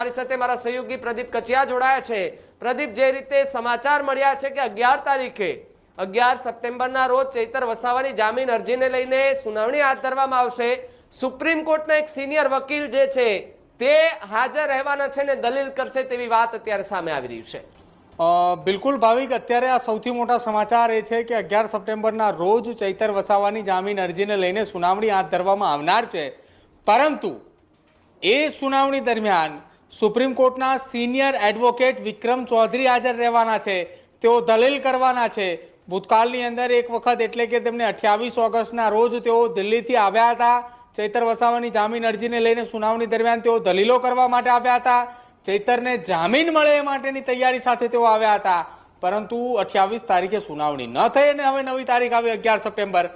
મારી સાથે મારા સહયોગી પ્રદીપ કચિયા જોડાયા છે। પ્રદીપ, જે રીતે સમાચાર મળ્યા છે કે 11 તારીખે 11 સપ્ટેમ્બરના રોજ ચૈતર વસાવાની જામીન અરજીને લઈને સુનાવણી હાથ ધરવામાં આવશે। સુપ્રીમ કોર્ટના એક સિનિયર વકીલ જે છે તે હાજર રહેવાના છે ને દલીલ કરશે તેવી વાત અત્યારે સામે આવી રહી છે। બિલકુલ ભાવિક, અત્યારે આ સૌથી મોટા સમાચાર એ છે કે 11 સપ્ટેમ્બરના રોજ ચૈતર વસાવાની જામીન અરજીને લઈને સુનાવણી હાથ ધરવામાં આવનાર છે, પરંતુ એ સુનાવણી દરમિયાન સુપ્રીમ કોર્ટના સિનિયર એડવોકેટ વિક્રમ ચૌધરી હાજર રહેવાના છે। તેઓ દલીલ કરવાના છે। ભૂતકાળની અંદર એક વખત એટલે કે તેમને 28 ઓગસ્ટના રોજ તેઓ દિલ્હીથી આવ્યા હતા। ચૈતર વસાવાની જામીન અરજીને લઈને સુનાવણી દરમિયાન તેઓ દલીલો કરવા માટે આવ્યા હતા। ચૈતરને જામીન મળે એ માટેની તૈયારી સાથે તેઓ આવ્યા હતા, પરંતુ 28 તારીખે સુનાવણી ન થઈ અને હવે નવી તારીખ આવી 11 સપ્ટેમ્બર।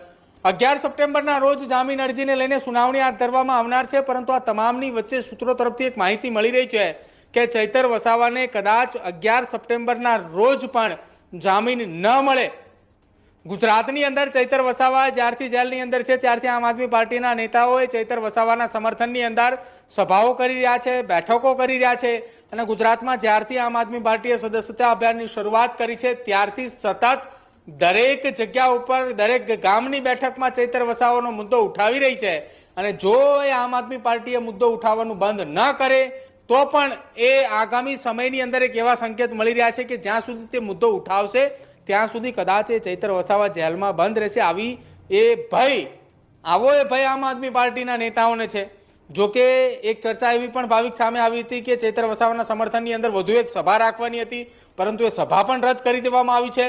11 સપ્ટેમ્બરના રોજ જામીન અરજીને લઈને સુનાવણી હાથ ધરવામાં આવનાર છે, પરંતુ આ તમામની વચ્ચે સૂત્રો તરફથી એક માહિતી મળી રહી છે કે ચૈતર વસાવાને કદાચ 11 સપ્ટેમ્બરના રોજ પણ જામીન ન મળે। ગુજરાતની અંદર ચૈતર વસાવા જ્યારથી જેલની અંદર છે ત્યારથી આમ આદમી પાર્ટીના નેતાઓએ ચૈતર વસાવાના સમર્થનની અંદર સભાઓ કરી રહ્યા છે, બેઠકો કરી રહ્યા છે, અને ગુજરાતમાં જ્યારથી આમ આદમી પાર્ટીએ સદસ્યતા અભિયાનની શરૂઆત કરી છે ત્યારથી સતત દરેક જગ્યા ઉપર દરેક ગામની બેઠકમાં ચૈતર વસાવાનો મુદ્દો ઉઠાવી રહી છે। અને જો એ આમ આદમી પાર્ટીએ મુદ્દો ઉઠાવવાનું બંધ ન કરે તો પણ એ આગામી સમયની અંદર એક એવા સંકેત મળી રહ્યા છે કે જ્યાં સુધી તે મુદ્દો ઉઠાવશે ત્યાં સુધી કદાચ એ ચૈતર વસાવા જેલમાં બંધ રહેશે। આવો એ ભય આમ આદમી પાર્ટીના નેતાઓને છે। જો કે એક ચર્ચા એવી પણ ભાવિક સામે આવી હતી કે ચૈતર વસાવાના સમર્થનની અંદર વધુ એક સભા રાખવાની હતી, પરંતુ એ સભા પણ રદ કરી દેવામાં આવી છે।